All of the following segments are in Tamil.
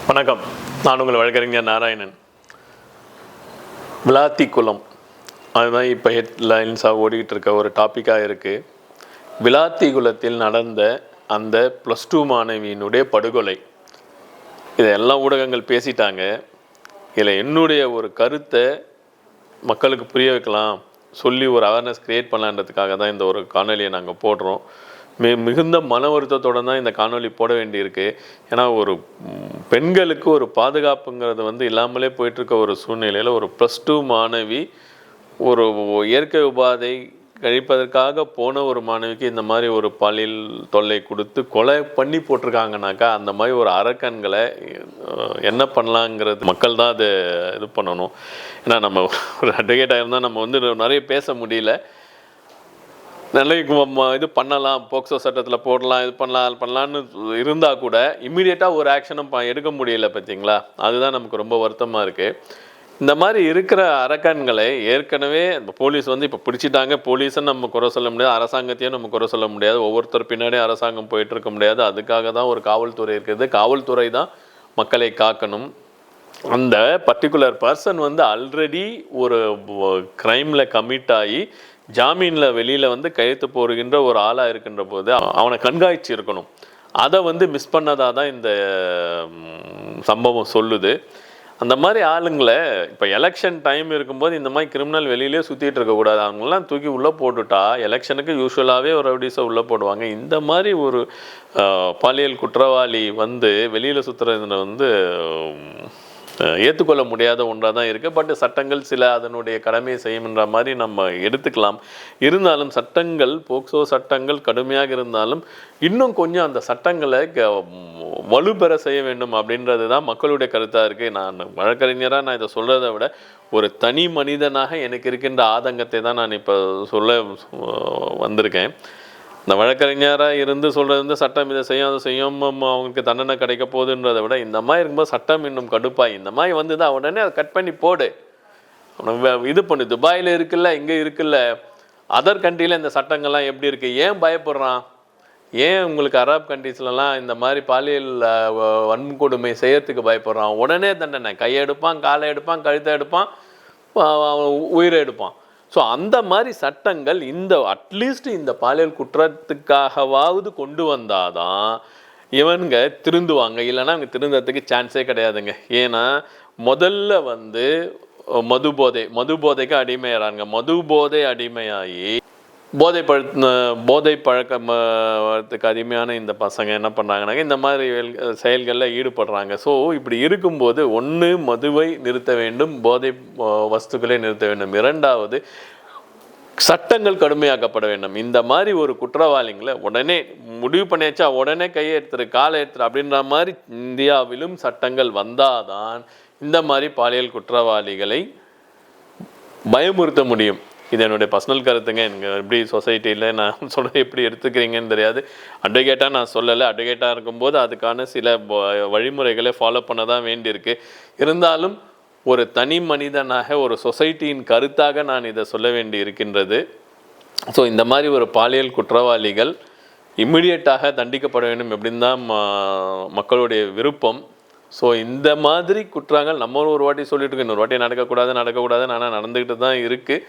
வணக்கம். நான் உங்கள் வழக்கறிஞர் நாராயணன். விளாத்திக்குளம் அதுதான் இப்போ ஹெட்லைன்ஸாக ஓடிக்கிட்டு இருக்க ஒரு டாப்பிக்காக இருக்குது. விளாத்திக்குளத்தில் நடந்த அந்த +2 மாணவியினுடைய படுகொலை, இதை எல்லா ஊடகங்கள் பேசிட்டாங்க. இதில் என்னுடைய ஒரு கருத்தை மக்களுக்கு புரிய வைக்கலாம், சொல்லி ஒரு அவேர்னஸ் க்ரியேட் பண்ணலான்றதுக்காக தான் இந்த ஒரு காணொலியை நாங்கள் போடுறோம். மிகுந்த மன வருத்தத்தோடு தான் இந்த காணொலி போட வேண்டியிருக்கு. ஏன்னா ஒரு பெண்களுக்கு ஒரு பாதுகாப்புங்கிறது இல்லாமலே போயிட்டுருக்க ஒரு சூழ்நிலையில் ஒரு +2 மாணவி ஒரு இயற்கை உபாதை கழிப்பதற்காக போன ஒரு மாணவிக்கு இந்த மாதிரி ஒரு பாலியல் தொல்லை கொடுத்து கொலை பண்ணி போட்டிருக்காங்கனாக்கா, அந்த மாதிரி ஒரு அரக்கன்களை என்ன பண்ணலாங்கிறது மக்கள் தான் அதை இது பண்ணணும். ஏன்னா நம்ம ஒரு அட்வொகேட்டாக இருந்தால் நம்ம நிறைய பேச முடியல. இது பண்ணலாம், போக்சோ சட்டத்தில் போடலாம், இது பண்ணலாம், அது பண்ணலான்னு இருந்தால் கூட இம்மிடியேட்டாக ஒரு ஆக்ஷனும் எடுக்க முடியல. பார்த்தீங்களா, அதுதான் நமக்கு ரொம்ப வருத்தமாக இருக்குது. இந்த மாதிரி இருக்கிற அரக்கன்களை ஏற்கனவே போலீஸ் இப்போ பிடிச்சிட்டாங்க. போலீஸுன்னு நம்ம குறை சொல்ல முடியாது, அரசாங்கத்தையும் நம்ம குறை சொல்ல முடியாது. ஒவ்வொருத்தர் பின்னாடியே அரசாங்கம் போயிட்டுருக்க முடியாது. அதுக்காக தான் ஒரு காவல்துறை இருக்குது. காவல்துறை தான் மக்களை காக்கணும். அந்த பர்டிகுலர் பர்சன் ஆல்ரெடி ஒரு க்ரைமில் கமிட் ஆகி ஜாமீனில் வெளியில் கையெழுத்து போடுகின்ற ஒரு ஆளாக இருக்கின்ற போது அவனை கண்காணிச்சு இருக்கணும். அதை மிஸ் பண்ணதாக தான் இந்த சம்பவம் சொல்லுது. அந்த மாதிரி ஆளுங்களை இப்போ எலெக்ஷன் டைம் இருக்கும்போது இந்த மாதிரி கிரிமினல் வெளியிலே சுற்றிட்டு இருக்கக்கூடாது. அவங்களெலாம் தூக்கி உள்ளே போட்டுட்டா எலெக்ஷனுக்கு யூஸ்வலாகவே ஒரு ரவுடிஸை உள்ளே போடுவாங்க. இந்த மாதிரி ஒரு பாலியல் குற்றவாளி வெளியில் சுற்றுறது ஏற்றுக்கொள்ள முடியாத ஒன்றாக தான் இருக்குது. பட் சட்டங்கள் சில அதனுடைய கடமையை செய்யும்ன்ற மாதிரி நம்ம எடுத்துக்கலாம். இருந்தாலும் சட்டங்கள், போக்சோ சட்டங்கள் கடுமையாக இருந்தாலும் இன்னும் கொஞ்சம் அந்த சட்டங்களை வலுப்பெற செய்ய வேண்டும் அப்படின்றது தான் மக்களுடைய கருத்தாக இருக்குது. நான் வழக்கறிஞராக இதை சொல்கிறத விட ஒரு தனி மனிதனாக எனக்கு இருக்கின்ற ஆதங்கத்தை தான் நான் இப்போ சொல்ல வந்திருக்கேன். இந்த வழக்கறிஞராக இருந்து சொல்கிறது சட்டம் இதை செய்யும், அதை செய்யும், அவங்களுக்கு தண்டனை கிடைக்க போகுதுன்றதை விட இந்த மாதிரி இருக்கும்போது சட்டம் இன்னும் கடுப்பாய் இந்த மாதிரி தான் உடனே அதை கட் பண்ணி போடு, இது பண்ணு. துபாயில் இருக்குல்ல, இங்கே இருக்குல்ல, அதர் கண்ட்ரியில் இந்த சட்டங்கள்லாம் எப்படி இருக்குது, ஏன் பயப்படுறான்? ஏன் உங்களுக்கு அரப் கண்ட்ரீஸ்லலாம் இந்த மாதிரி பாலியல் வன்கொடுமை செய்யறதுக்கு பயப்படுறான்? உடனே தண்டனை, கையை எடுப்பான், காலை எடுப்பான், கழுத்தை எடுப்பான், உயிரை எடுப்பான். ஸோ அந்த மாதிரி சட்டங்கள் அட்லீஸ்ட் இந்த பாலியல் குற்றத்துக்காகவாவது கொண்டு வந்தாதான் இவங்க திருந்துவாங்க. இல்லைன்னா அவங்க திருந்தறதுக்கு சான்ஸே கிடையாதுங்க. ஏன்னா முதல்ல மது போதைக்கு அடிமையாகிறாங்க. மது போதை அடிமையாகி போதை பழக்கத்துக்கு அடிமையான இந்த பசங்க என்ன பண்ணுறாங்கனாக்க இந்த மாதிரி செயல்களில் ஈடுபடுறாங்க. ஸோ இப்படி இருக்கும்போது ஒன்று மதுவை நிறுத்த வேண்டும், போதை வஸ்துக்களை நிறுத்த வேண்டும். இரண்டாவது சட்டங்கள் கடுமையாக்கப்பட வேண்டும். இந்த மாதிரி ஒரு குற்றவாளிகளை உடனே முடிவு பண்ணியாச்சா உடனே கையை எடுத்துரு, காலை எடுத்துரு அப்படின்ற மாதிரி இந்தியாவிலும் சட்டங்கள் வந்தாதான் இந்த மாதிரி பாலியல் குற்றவாளிகளை பயமுறுத்த முடியும். இது என்னுடைய பர்சனல் கருத்துங்க. எனக்கு எப்படி சொசைட்டியில் நான் சொல்கிறது எப்படி எடுத்துக்கிறீங்கன்னு தெரியாது. அட்வொகேட்டாக நான் சொல்லலை. அட்வொகேட்டாக இருக்கும்போது அதுக்கான சில வழிமுறைகளை ஃபாலோ பண்ண தான் வேண்டியிருக்கு. இருந்தாலும் ஒரு தனி மனிதனாக ஒரு சொசைட்டியின் கருத்தாக நான் இதை சொல்ல வேண்டி இருக்கின்றது. ஸோ இந்த மாதிரி ஒரு பாலியல் குற்றவாளிகள் இம்மிடியட்டாக தண்டிக்கப்பட வேண்டும் எப்படின்னு தான் மக்களுடைய விருப்பம். ஸோ இந்த மாதிரி குற்றங்கள் நம்ம ஒரு வாட்டி சொல்லிட்டு இருக்கோம், இன்னொரு வாட்டி நடக்கக்கூடாது. ஆனால் நடந்துக்கிட்டு தான் இருக்குது.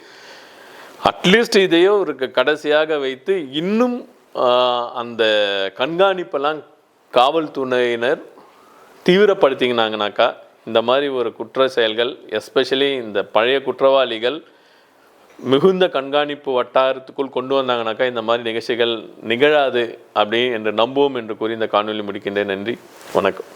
அட்லீஸ்ட் இதையோ ஒரு கடைசியாக வைத்து இன்னும் அந்த கண்காணிப்பெல்லாம் காவல்துறையினர் தீவிரப்படுத்திங்கனாங்கனாக்கா இந்த மாதிரி ஒரு குற்ற செயல்கள், எஸ்பெஷலி இந்த பழைய குற்றவாளிகள் மிகுந்த கண்காணிப்பு வட்டாரத்துக்குள் கொண்டு வந்தாங்கனாக்கா இந்த மாதிரி நிகழ்ச்சிகள் நிகழாது அப்படி என்று நம்புவோம் என்று கூறி இந்த காணொலி முடிக்கின்றேன். நன்றி, வணக்கம்.